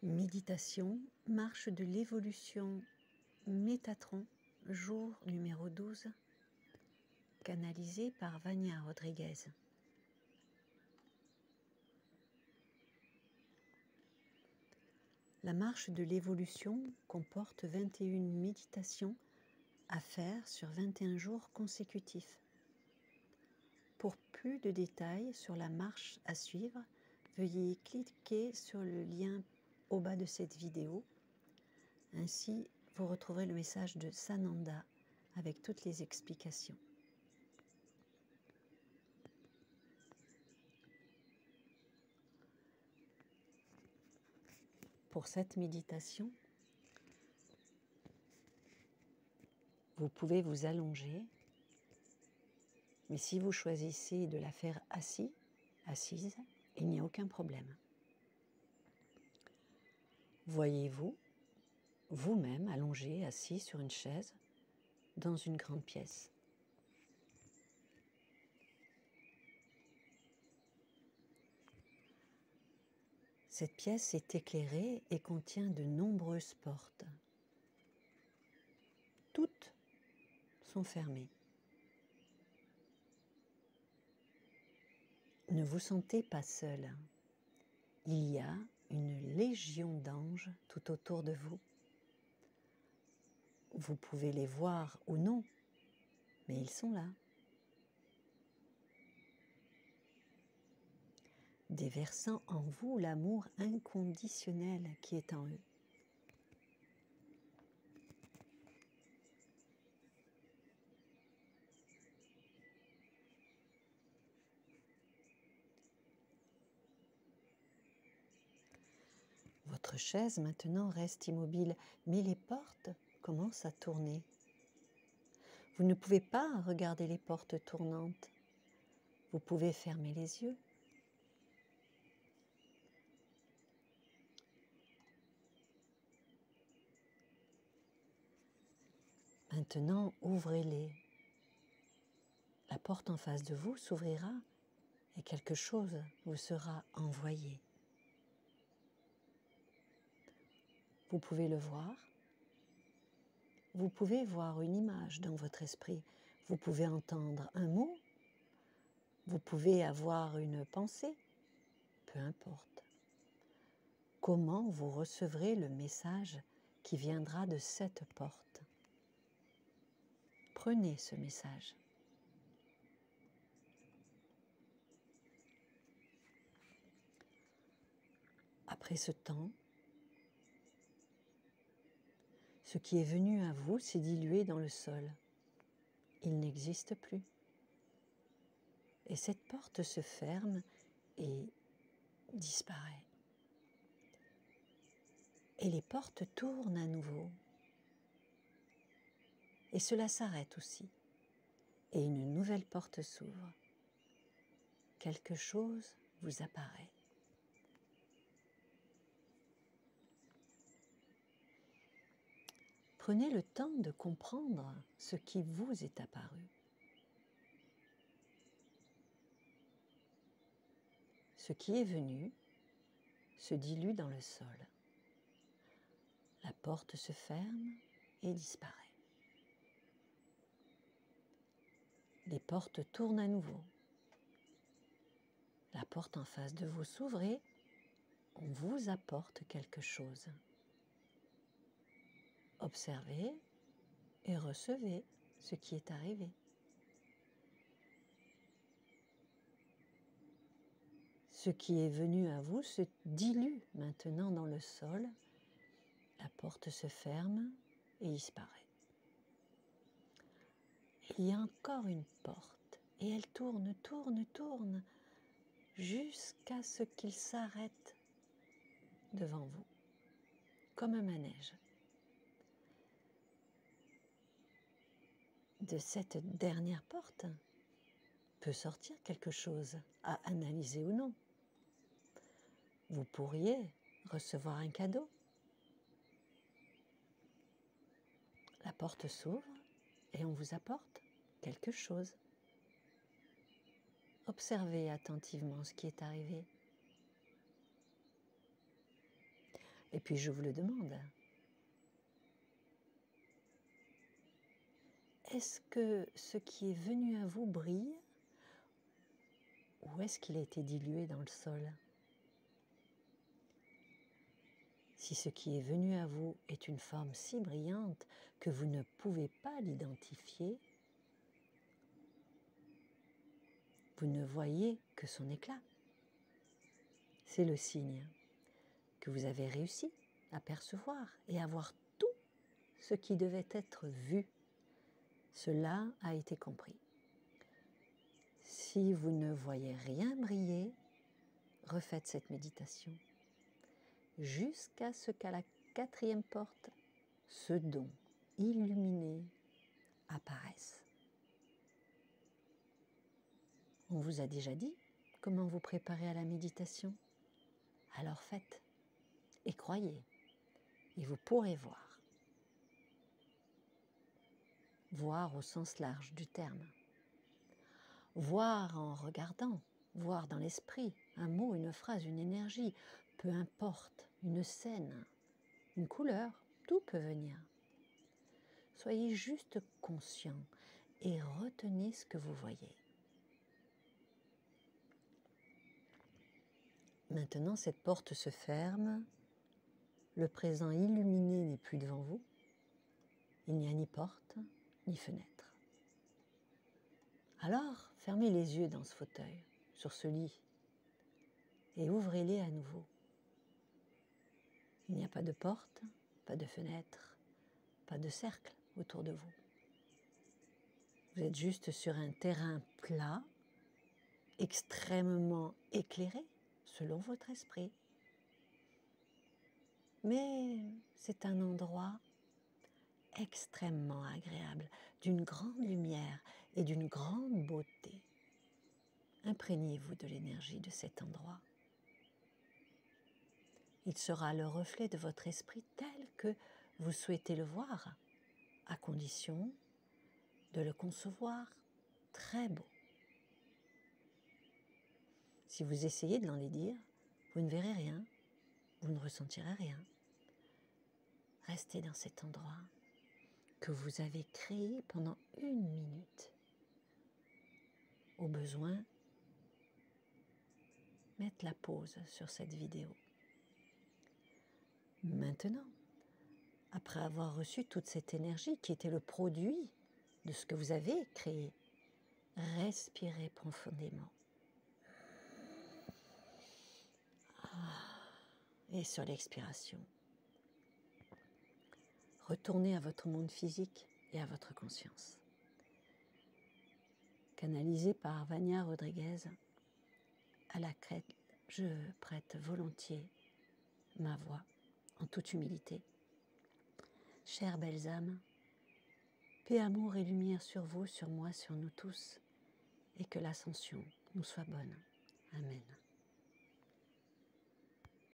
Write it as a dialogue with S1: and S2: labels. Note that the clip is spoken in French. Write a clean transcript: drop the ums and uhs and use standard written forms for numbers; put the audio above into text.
S1: Méditation, marche de l'évolution Métatron, jour numéro 12, canalisé par Vania Rodriguez. La marche de l'évolution comporte 21 méditations à faire sur 21 jours consécutifs. Pour plus de détails sur la marche à suivre, veuillez cliquer sur le lien au bas de cette vidéo. Ainsi, vous retrouverez le message de Sananda avec toutes les explications. Pour cette méditation, vous pouvez vous allonger, mais si vous choisissez de la faire assise, il n'y a aucun problème. Voyez-vous vous-même allongé, assis sur une chaise, dans une grande pièce. Cette pièce est éclairée et contient de nombreuses portes. Toutes sont fermées. Ne vous sentez pas seul. Il y a une légion d'anges tout autour de vous. Vous pouvez les voir ou non, mais ils sont là. Déversant en vous l'amour inconditionnel qui est en eux. Votre chaise maintenant reste immobile, mais les portes commencent à tourner. Vous ne pouvez pas regarder les portes tournantes. Vous pouvez fermer les yeux. Maintenant, ouvrez-les. La porte en face de vous s'ouvrira et quelque chose vous sera envoyé. Vous pouvez le voir. Vous pouvez voir une image dans votre esprit. Vous pouvez entendre un mot. Vous pouvez avoir une pensée. Peu importe. Comment vous recevrez le message qui viendra de cette porte? Prenez ce message. Après ce temps, ce qui est venu à vous s'est dilué dans le sol. Il n'existe plus. Et cette porte se ferme et disparaît. Et les portes tournent à nouveau. Et cela s'arrête aussi. Et une nouvelle porte s'ouvre. Quelque chose vous apparaît. Prenez le temps de comprendre ce qui vous est apparu. Ce qui est venu se dilue dans le sol. La porte se ferme et disparaît. Les portes tournent à nouveau. La porte en face de vous s'ouvre et on vous apporte quelque chose. Observez et recevez ce qui est arrivé. Ce qui est venu à vous se dilue maintenant dans le sol. La porte se ferme et disparaît. Il y a encore une porte et elle tourne, tourne, tourne jusqu'à ce qu'il s'arrête devant vous, comme un manège. De cette dernière porte peut sortir quelque chose à analyser ou non. Vous pourriez recevoir un cadeau. La porte s'ouvre et on vous apporte quelque chose. Observez attentivement ce qui est arrivé. Et puis je vous le demande, est-ce que ce qui est venu à vous brille ou est-ce qu'il a été dilué dans le sol? Si ce qui est venu à vous est une forme si brillante que vous ne pouvez pas l'identifier, vous ne voyez que son éclat. C'est le signe que vous avez réussi à percevoir et à voir tout ce qui devait être vu. Cela a été compris. Si vous ne voyez rien briller, refaites cette méditation jusqu'à ce qu'à la 4e porte, ce don illuminé apparaisse. On vous a déjà dit comment vous préparer à la méditation? Alors faites et croyez, et vous pourrez voir. Voir au sens large du terme. Voir en regardant, voir dans l'esprit, un mot, une phrase, une énergie, peu importe, une scène, une couleur, tout peut venir. Soyez juste conscient et retenez ce que vous voyez. Maintenant, cette porte se ferme, le présent illuminé n'est plus devant vous, il n'y a ni porte, ni fenêtre. Alors, fermez les yeux dans ce fauteuil, sur ce lit, et ouvrez-les à nouveau. Il n'y a pas de porte, pas de fenêtre, pas de cercle autour de vous. Vous êtes juste sur un terrain plat, extrêmement éclairé, selon votre esprit. Mais c'est un endroit extrêmement agréable, d'une grande lumière et d'une grande beauté. Imprégnez-vous de l'énergie de cet endroit. Il sera le reflet de votre esprit tel que vous souhaitez le voir, à condition de le concevoir très beau. Si vous essayez de l'enlaidir, vous ne verrez rien, vous ne ressentirez rien. Restez dans cet endroit que vous avez créé pendant 1 minute. Au besoin, mettez la pause sur cette vidéo. Maintenant, après avoir reçu toute cette énergie qui était le produit de ce que vous avez créé, respirez profondément. Et sur l'expiration, retournez à votre monde physique et à votre conscience. Canalisé par Vania Rodriguez, à laquelle je prête volontiers ma voix en toute humilité. Chères belles âmes, paix, amour et lumière sur vous, sur moi, sur nous tous, et que l'ascension nous soit bonne. Amen.